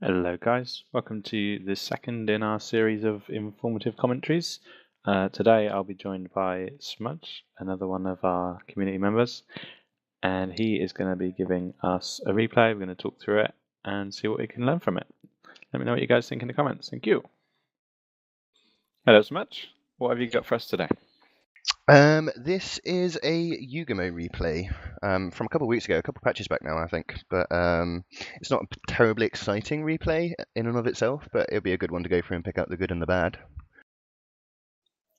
Hello guys, welcome to the second in our series of informative commentaries. Today I'll be joined by Smudge, another one of our community members, and he is going to be giving us a replay. We're going to talk through it and see what we can learn from it. Let me know what you guys think in the comments. Thank you. Hello Smudge, what have you got for us today? This is a Yugumo replay from a couple of weeks ago, a couple of patches back now, I think. But it's not a terribly exciting replay in and of itself, but it'll be a good one to go through and pick out the good and the bad.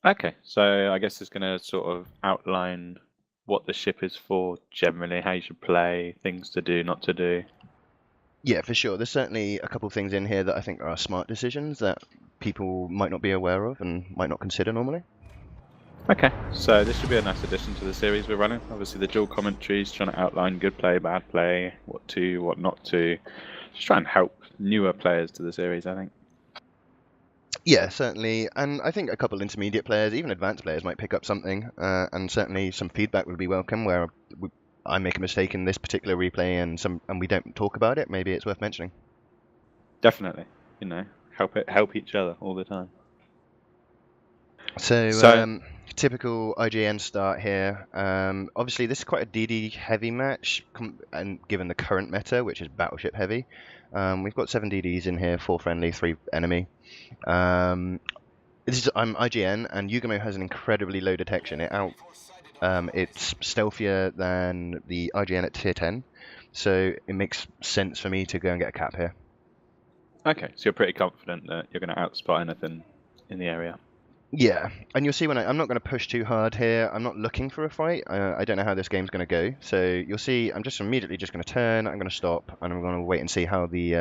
Okay, so I guess it's going to sort of outline what the ship is for generally, how you should play, things to do, not to do. Yeah, for sure. There's certainly a couple of things in here that I think are smart decisions that people might not be aware of and might not consider normally. Okay, so this should be a nice addition to the series we're running. Obviously the dual commentaries, trying to outline good play, bad play, what to, what not to. Just try and help newer players to the series, I think. Yeah, certainly. And I think a couple intermediate players, even advanced players, might pick up something. And certainly some feedback would be welcome where I make a mistake in this particular replay and we don't talk about it. Maybe it's worth mentioning. Definitely, help each other all the time. So typical I.J.N start here. Obviously, this is quite a DD heavy match, and given the current meta, which is battleship heavy, we've got 7 DDs in here, 4 friendly, 3 enemy. I'm I.J.N, and Yugumo has an incredibly low detection. It's stealthier than the I.J.N at tier 10, so it makes sense for me to go and get a cap here. Okay, so you're pretty confident that you're going to outspot anything in the area. Yeah, and you'll see when I'm not going to push too hard here. I'm not looking for a fight. I don't know how this game's going to go. So you'll see I'm just immediately just going to turn. I'm going to stop, and I'm going to wait and see how the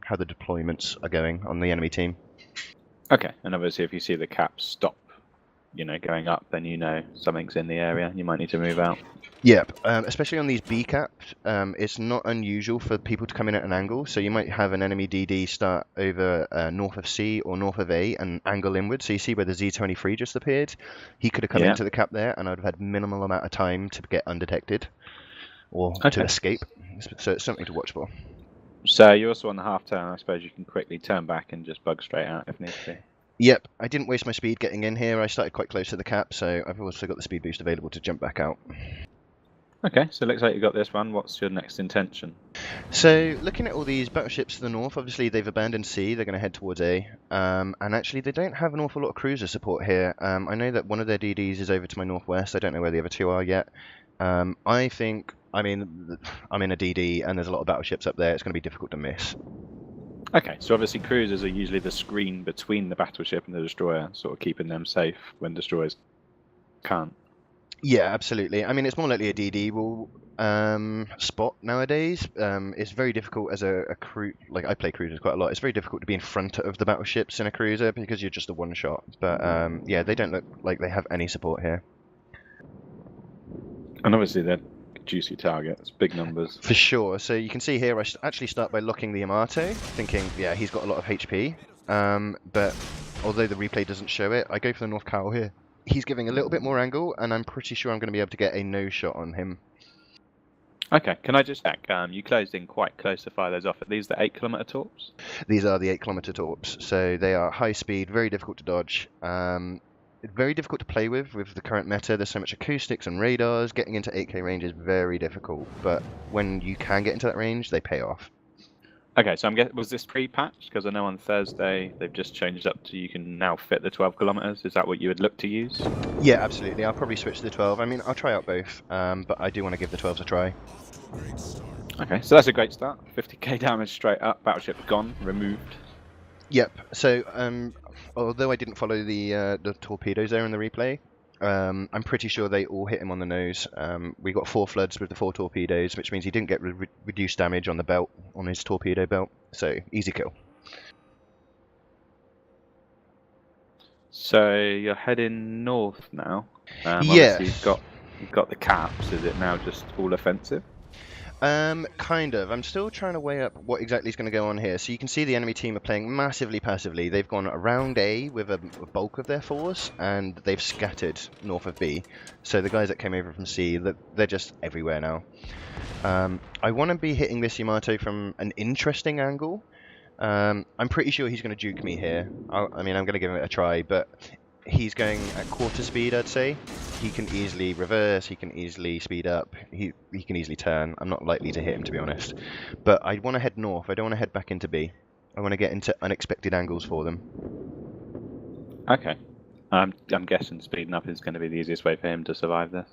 deployments are going on the enemy team. Okay, and obviously if you see the cap stop, going up, then something's in the area. You might need to move out. Yep, especially on these B caps, it's not unusual for people to come in at an angle. So you might have an enemy DD start over north of C or north of A and angle inward. So you see where the Z23 just appeared. He could have come into the cap there, and I'd have had minimal amount of time to get undetected or to escape. So it's something to watch for. So you're also on the half turn. I suppose you can quickly turn back and just bug straight out if need be. Yep, I didn't waste my speed getting in here. I started quite close to the cap, so I've also got the speed boost available to jump back out. Okay, so it looks like you got this one. What's your next intention? So, looking at all these battleships to the north, obviously they've abandoned C, they're going to head towards A. And actually they don't have an awful lot of cruiser support here. I know that one of their DDs is over to my northwest, I don't know where the other 2 are yet. I think, I'm in a DD and there's a lot of battleships up there, it's going to be difficult to miss. Okay, so obviously cruisers are usually the screen between the battleship and the destroyer, sort of keeping them safe when destroyers can't. Yeah, absolutely. I mean, it's more likely a DD will spot nowadays. It's very difficult as a crew. Like, I play cruisers quite a lot. It's very difficult to be in front of the battleships in a cruiser because you're just a one shot. But yeah, they don't look like they have any support here. And obviously they're juicy targets, big numbers. For sure. So you can see here, I actually start by locking the Yamato, thinking, yeah, he's got a lot of HP. But although the replay doesn't show it, I go for the North Cowl here. He's giving a little bit more angle, and I'm pretty sure I'm going to be able to get a no shot on him. Okay, can I just check? You closed in quite close to fire those off. Are these the 8-kilometer torps? These are the 8-kilometer torps. So they are high speed, very difficult to dodge. Very difficult to play with the current meta. There's so much acoustics and radars. Getting into 8K range is very difficult, but when you can get into that range, they pay off. Okay, so I'm guessing, was this pre-patch? Because I know on Thursday they've just changed up to you can now fit the 12 kilometers. Is that what you would look to use? Yeah, absolutely. I'll probably switch to the 12. I mean, I'll try out both, but I do want to give the 12s a try. Okay, so that's a great start. 50k damage straight up. Battleship gone, removed. Yep. So, although I didn't follow the torpedoes there in the replay, I'm pretty sure they all hit him on the nose. We got 4 floods with the 4 torpedoes, which means he didn't get reduced damage on the belt, on his torpedo belt. So, easy kill. So you're heading north now. Yes. You've got the caps. Is it now just all offensive? Kind of. I'm still trying to weigh up what exactly is going to go on here. So you can see the enemy team are playing massively passively. They've gone around A with a bulk of their force, and they've scattered north of B. So the guys that came over from C, they're just everywhere now. I want to be hitting this Yamato from an interesting angle. I'm pretty sure he's going to juke me here. I mean, I'm going to give it a try, but he's going at quarter speed, I'd say. He can easily reverse, he can easily speed up, he can easily turn. I'm not likely to hit him, to be honest. But I want to head north, I don't want to head back into B. I want to get into unexpected angles for them. Okay. I'm guessing speeding up is going to be the easiest way for him to survive this.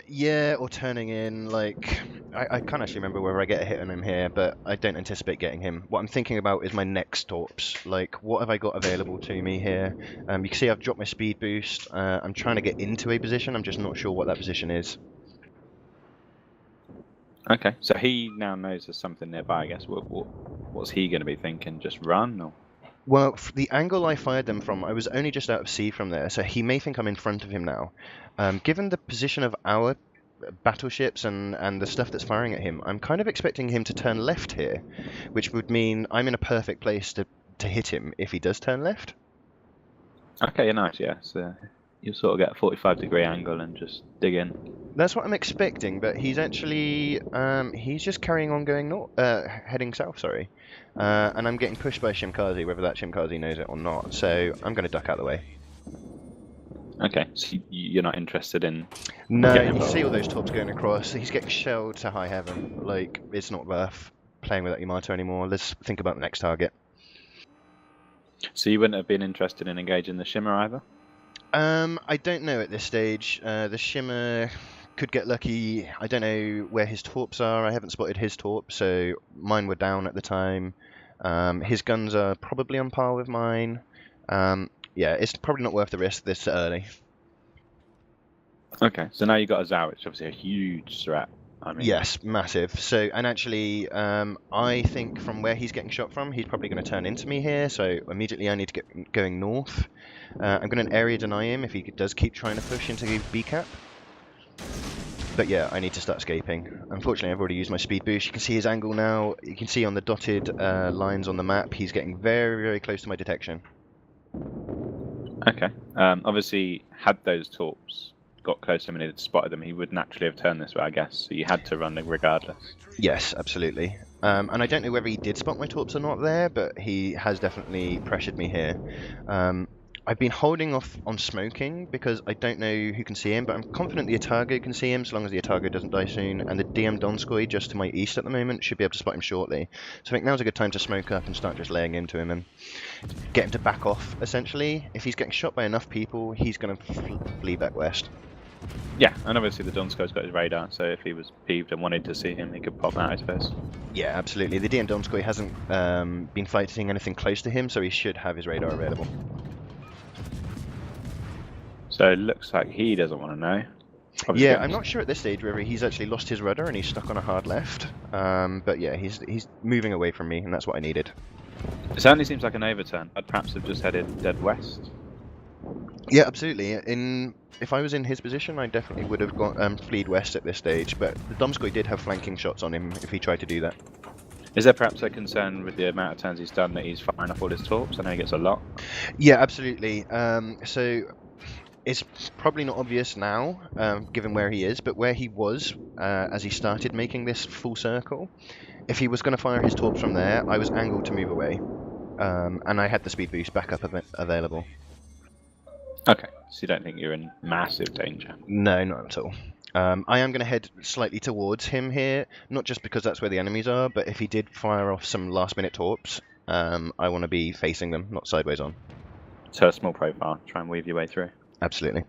Yeah, or turning in, like, I can't actually remember whether I get a hit on him here, but I don't anticipate getting him. What I'm thinking about is my next torps. Like, what have I got available to me here? You can see I've dropped my speed boost. I'm trying to get into a position, I'm just not sure what that position is. Okay, so he now knows there's something nearby, I guess. What's he going to be thinking? Just run? Or? Well, the angle I fired them from, I was only just out of C from there, so he may think I'm in front of him now. Given the position of our battleships and the stuff that's firing at him, I'm kind of expecting him to turn left here, which would mean I'm in a perfect place to hit him if he does turn left. Okay, nice, yeah. So you sort of get a 45-degree angle and just dig in. That's what I'm expecting, but he's actually he's just carrying on going north, heading south, sorry. And I'm getting pushed by Shimkazi, whether that Shimkazi knows it or not, so I'm going to duck out of the way. Okay, so you're not interested in... No, you see all those torps going across. He's getting shelled to high heaven. Like, it's not worth playing with that Yamato anymore. Let's think about the next target. So you wouldn't have been interested in engaging the Shimmer either? I don't know at this stage. The Shimmer could get lucky. I don't know where his torps are. I haven't spotted his torps, so mine were down at the time. His guns are probably on par with mine. Yeah, it's probably not worth the risk this early. Okay, so now you've got a Zhao, which is obviously a huge threat. I mean, yes, massive. So, and actually, I think from where he's getting shot from, he's probably going to turn into me here. So immediately I need to get going north. I'm going to area deny him if he does keep trying to push into B cap. But yeah, I need to start escaping. Unfortunately, I've already used my speed boost. You can see his angle now. You can see on the dotted lines on the map, he's getting very, very close to my detection. Okay. Obviously, had those torps got close to him and he'd spotted them, he would naturally have turned this way, I guess. So you had to run regardless. Yes, absolutely. And I don't know whether he did spot my torps or not there, but he has definitely pressured me here. I've been holding off on smoking because I don't know who can see him, but I'm confident the Atago can see him so long as the Atago doesn't die soon, and the DM Donskoy just to my east at the moment should be able to spot him shortly. So I think now's a good time to smoke up and start just laying into him and get him to back off, essentially. If he's getting shot by enough people, he's going to flee back west. Yeah, and obviously the Donskoy's got his radar, so if he was peeved and wanted to see him, he could pop that, I suppose. Yeah, absolutely. The DM Donskoy hasn't been fighting anything close to him, so he should have his radar available. So it looks like he doesn't want to know. Obviously, yeah, I'm not sure at this stage whether he's actually lost his rudder and he's stuck on a hard left. But yeah, he's moving away from me, and that's what I needed. It certainly seems like an overturn. I'd perhaps have just headed dead west. Yeah, absolutely. If I was in his position, I definitely would have gone fleed west at this stage. But the Domskoy did have flanking shots on him if he tried to do that. Is there perhaps a concern with the amount of turns he's done that he's firing off all his torps? I know he gets a lot. Yeah, absolutely. So it's probably not obvious now, given where he is, but where he was as he started making this full circle, if he was going to fire his torps from there, I was angled to move away, and I had the speed boost backup available. Okay, so you don't think you're in massive danger? No, not at all. I am going to head slightly towards him here, not just because that's where the enemies are, but if he did fire off some last-minute torps, I want to be facing them, not sideways on. So a small profile, try and weave your way through. Absolutely.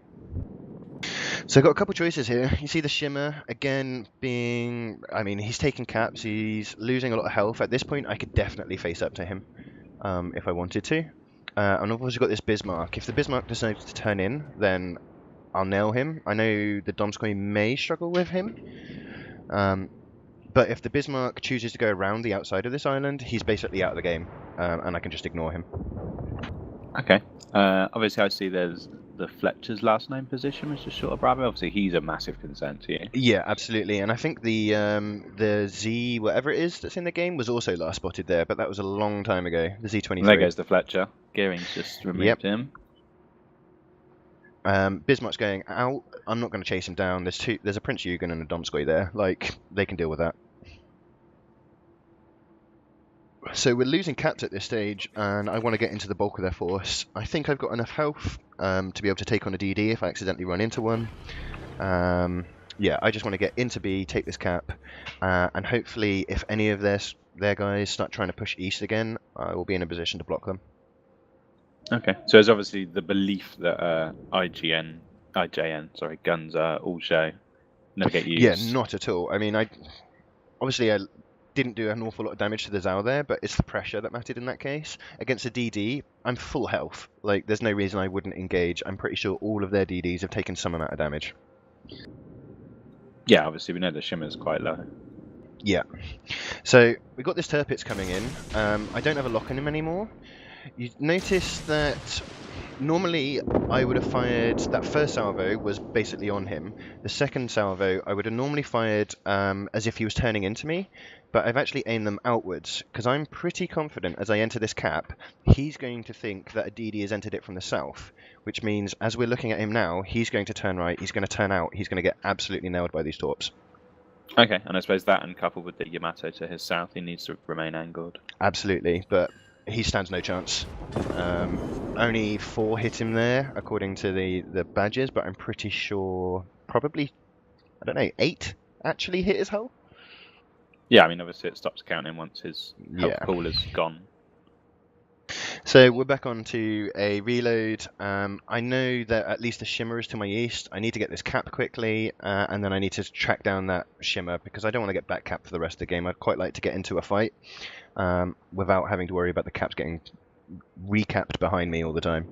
So I've got a couple choices here. You see the Shimmer, again, being... I mean, he's taking caps, he's losing a lot of health. At this point, I could definitely face up to him if I wanted to. And I've also got this Bismarck. If the Bismarck decides to turn in, then I'll nail him. I know the Domskoy may struggle with him. But if the Bismarck chooses to go around the outside of this island, he's basically out of the game. And I can just ignore him. Okay. Obviously, I see there's the Fletcher's last name position, which is short of Bravo. Obviously, he's a massive concern to you. Yeah, absolutely. And I think the Z, whatever it is that's in the game, was also last spotted there, but that was a long time ago. The Z23. And there goes the Fletcher. Gearing's just removed him. Bismarck's going out. I'm not going to chase him down. There's a Prince Eugen and a Domskoy there. Like, they can deal with that. So we're losing caps at this stage, and I want to get into the bulk of their force. I think I've got enough health to be able to take on a DD if I accidentally run into one. Yeah, I just want to get into B, take this cap, and hopefully if any of their guys start trying to push east again, I will be in a position to block them. Okay, so there's obviously the belief that IJN, guns are all show, never get used. Yeah, not at all. I mean, I didn't do an awful lot of damage to the Zao there, but it's the pressure that mattered in that case. Against a DD, I'm full health. Like, there's no reason I wouldn't engage. I'm pretty sure all of their DDs have taken some amount of damage. Yeah, obviously we know the shimmer's quite low. Yeah. So we've got this Turpitz coming in. I don't have a lock on him anymore. You notice that normally I would have fired, that first salvo was basically on him. The second salvo I would have normally fired as if he was turning into me, but I've actually aimed them outwards because I'm pretty confident as I enter this cap, he's going to think that a DD has entered it from the south, which means as we're looking at him now, he's going to turn right, he's going to turn out, he's going to get absolutely nailed by these torps. Okay, and I suppose that and coupled with the Yamato to his south, he needs to remain angled. Absolutely, but he stands no chance. Only 4 hit him there, according to the badges, but I'm pretty sure probably, I don't know, 8 actually hit his hull? Yeah, I mean, obviously it stops counting once his health Yeah. pool is gone. So we're back on to a reload. I know that at least the shimmer is to my east. I need to get this cap quickly, and then I need to track down that shimmer because I don't want to get back capped for the rest of the game. I'd quite like to get into a fight without having to worry about the caps getting recapped behind me all the time.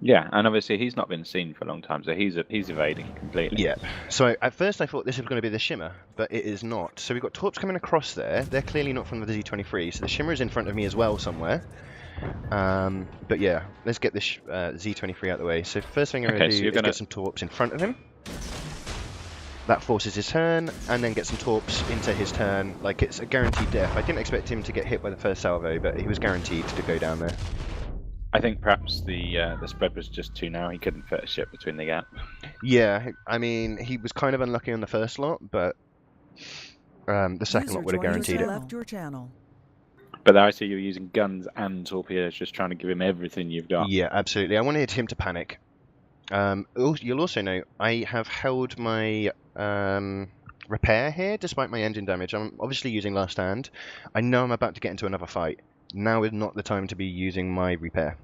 Yeah, and obviously he's not been seen for a long time, so he's evading completely. Yeah. So at first I thought this was going to be the shimmer, but it is not. So we've got torps coming across there. They're clearly not from the Z23, so the shimmer is in front of me as well somewhere. But yeah, let's get this Z23 out of the way. So first thing I'm going to do is get some torps in front of him. That forces his turn, and then get some torps into his turn. Like, it's a guaranteed death. I didn't expect him to get hit by the first salvo, but he was guaranteed to go down there. I think perhaps the spread was just too narrow. He couldn't fit a ship between the gap. Yeah, I mean, he was kind of unlucky on the first lot, but the second lot would have guaranteed it. Left your channel. But there I see you're using guns and torpedoes, just trying to give him everything you've got. Yeah, absolutely. I wanted him to panic. You'll also know I have held my repair here despite my engine damage. I'm obviously using last stand. I know I'm about to get into another fight. Now is not the time to be using my repair.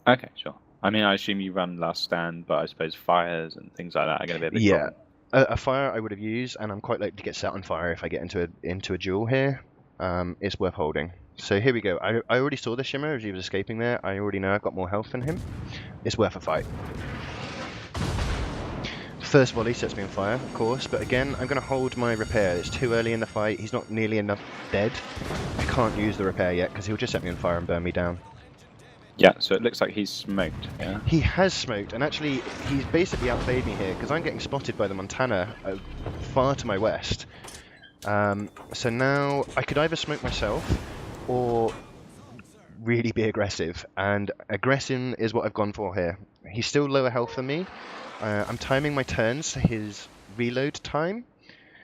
Okay, sure. I mean, I assume you run last stand, but I suppose fires and things like that are going to be a big problem. A fire I would have used, and I'm quite likely to get set on fire if I get into a duel here. It's worth holding. So here we go. I already saw the shimmer as he was escaping there. I already know I've got more health than him. It's worth a fight. First volley sets me on fire, of course, but again, I'm going to hold my repair. It's too early in the fight. He's not nearly enough dead. I can't use the repair yet because he'll just set me on fire and burn me down. Yeah, so it looks like he's smoked. Yeah. He has smoked, and actually, he's basically outplayed me here because I'm getting spotted by the Montana far to my west. So now I could either smoke myself or really be aggressive, and aggressing is what I've gone for here. He's still lower health than me. I'm timing my turns to his reload time,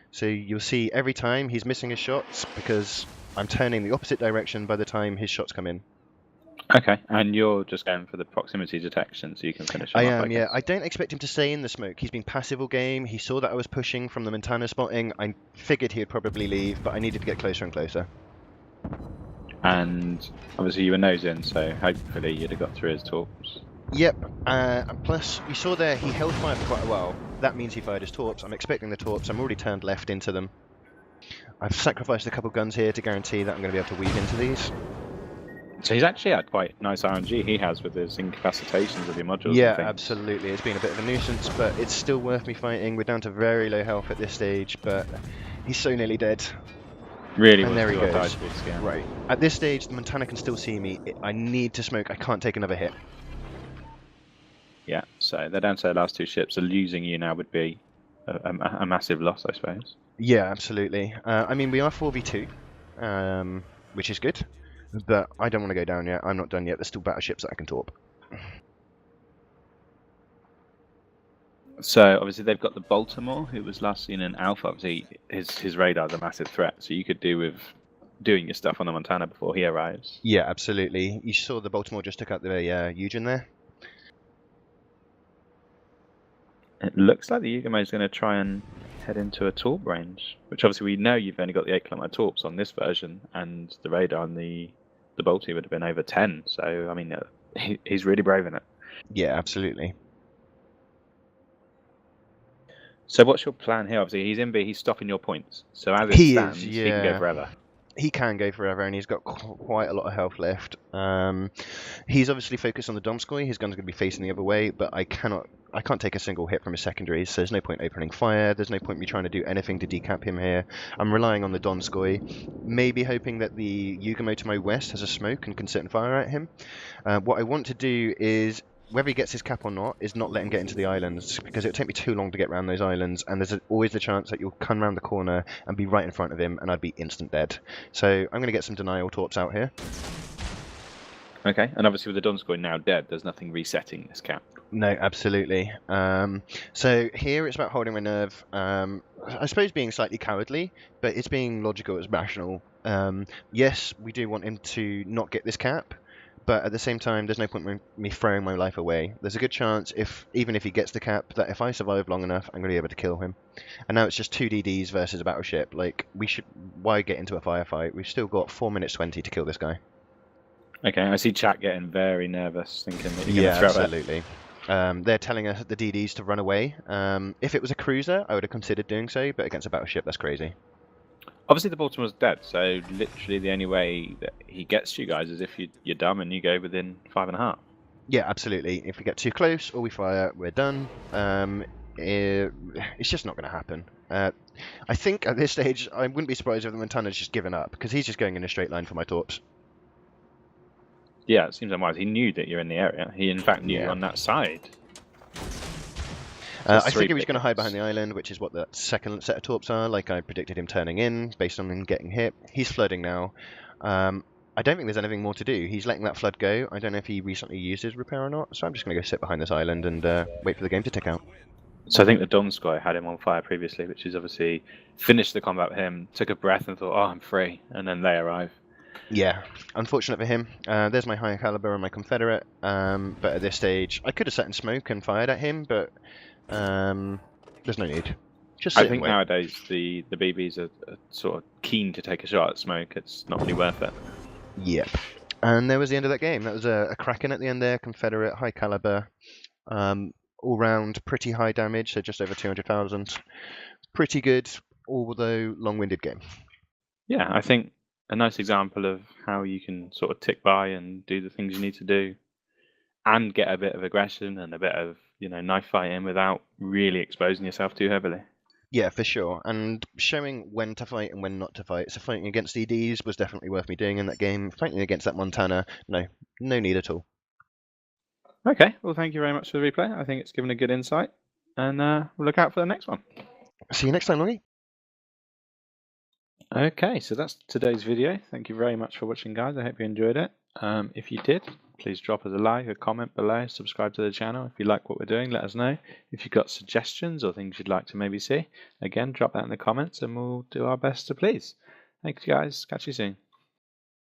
so you'll see every time he's missing his shots because I'm turning the opposite direction by the time his shots come in. Okay, and you're just going for the proximity detection so you can finish him I off, am, yeah. I don't expect him to stay in the smoke. He's been passive all game. He saw that I was pushing from the Montana spotting. I figured he'd probably leave, but I needed to get closer and closer. And obviously you were nose in, so hopefully you'd have got through his torps. Yep, and plus, we saw there he held fire for quite a while. That means he fired his torps. I'm expecting the torps. I'm already turned left into them. I've sacrificed a couple guns here to guarantee that I'm going to be able to weave into these. So he's actually had quite nice RNG he has with his incapacitations of your modules. Yeah, absolutely. It's been a bit of a nuisance, but it's still worth me fighting. We're down to very low health at this stage, but he's so nearly dead. Really, and there he goes. Yeah. Right. At this stage, the Montana can still see me. I need to smoke. I can't take another hit. Yeah, so they're down to their last 2 ships, so losing you now would be a massive loss, I suppose. Yeah, absolutely. I mean, we are 4v2, which is good. But I don't want to go down yet. I'm not done yet. There's still battleships that I can torp. So obviously they've got the Baltimore, who was last seen in Alpha. Obviously his radar's a massive threat, so you could do with doing your stuff on the Montana before he arrives. Yeah, absolutely. You saw the Baltimore just took out the I.J.N there. It looks like the Yugumo is going to try and head into a torp range, which obviously we know you've only got the 8 km torps on this version, and the radar on the Bolty would have been over 10. So I mean, he's really brave in it. Yeah, absolutely. So what's your plan here? Obviously, he's in B. He's stopping your points. So as it He stands, is, he can go yeah. forever. He can go forever, and he's got quite a lot of health left. He's obviously focused on the Domskoy. His gun's going to be facing the other way, but I can't take a single hit from his secondaries, so there's no point opening fire. There's no point me trying to do anything to decap him here. I'm relying on the Donskoy, maybe hoping that the Yugumo to my west has a smoke and can sit and fire at him. What I want to do is, whether he gets his cap or not, is not let him get into the islands, because it'll take me too long to get around those islands, and there's always the chance that you'll come around the corner and be right in front of him, and I'd be instant dead. So I'm going to get some denial torps out here. Okay, and obviously with the Donskoy now dead, there's nothing resetting this cap. No, absolutely. So here it's about holding my nerve. I suppose being slightly cowardly, but it's being logical, it's rational. Yes, we do want him to not get this cap, but at the same time, there's no point in me throwing my life away. There's a good chance, even if he gets the cap, that if I survive long enough, I'm going to be able to kill him. And now it's just 2 DDs versus a battleship. Like, why get into a firefight? We've still got 4 minutes 20 to kill this guy. Okay, I see chat getting very nervous, thinking that you're going to throw absolutely. They're telling us the DDs to run away. If it was a cruiser, I would have considered doing so, but against a battleship, that's crazy. Obviously, the Baltimore's dead, so literally the only way that he gets you guys is if you're dumb and you go within 5.5. Yeah, absolutely. If we get too close or we fire, we're done. It's just not going to happen. I think at this stage, I wouldn't be surprised if the Montana's just given up, because he's just going in a straight line for my torps. Yeah, it seems unwise. He knew that you're in the area. He, in fact, knew you on that side. I think he was going to hide behind the island, which is what the second set of torps are. Like I predicted him turning in, based on him getting hit. He's flooding now. I don't think there's anything more to do. He's letting that flood go. I don't know if he recently used his repair or not, so I'm just going to go sit behind this island and wait for the game to tick out. So I think the Donskoy had him on fire previously, which is obviously finished the combat with him, took a breath and thought, oh, I'm free, and then they arrive. Yeah, unfortunate for him. There's my higher caliber and my Confederate, but at this stage, I could have sat in smoke and fired at him, but there's no need. Just sit I think and wait. nowadays the BBs are sort of keen to take a shot at smoke. It's not really worth it. Yep. And there was the end of that game. That was a Kraken at the end there, Confederate, high caliber, all round pretty high damage, so just over 200,000. Pretty good, although long-winded game. Yeah, I think a nice example of how you can sort of tick by and do the things you need to do and get a bit of aggression and a bit of, knife fighting without really exposing yourself too heavily. Yeah, for sure. And showing when to fight and when not to fight. So fighting against EDs was definitely worth me doing in that game. Fighting against that Montana, no need at all. Okay, well, thank you very much for the replay. I think it's given a good insight, and we'll look out for the next one. See you next time, Longy. Okay, so that's today's video. Thank you very much for watching, guys. I hope you enjoyed it. If you did, please drop us a like, a comment below, subscribe to the channel. If you like what we're doing, let us know. If you've got suggestions or things you'd like to maybe see, again, drop that in the comments and we'll do our best to please. Thanks, guys. Catch you soon.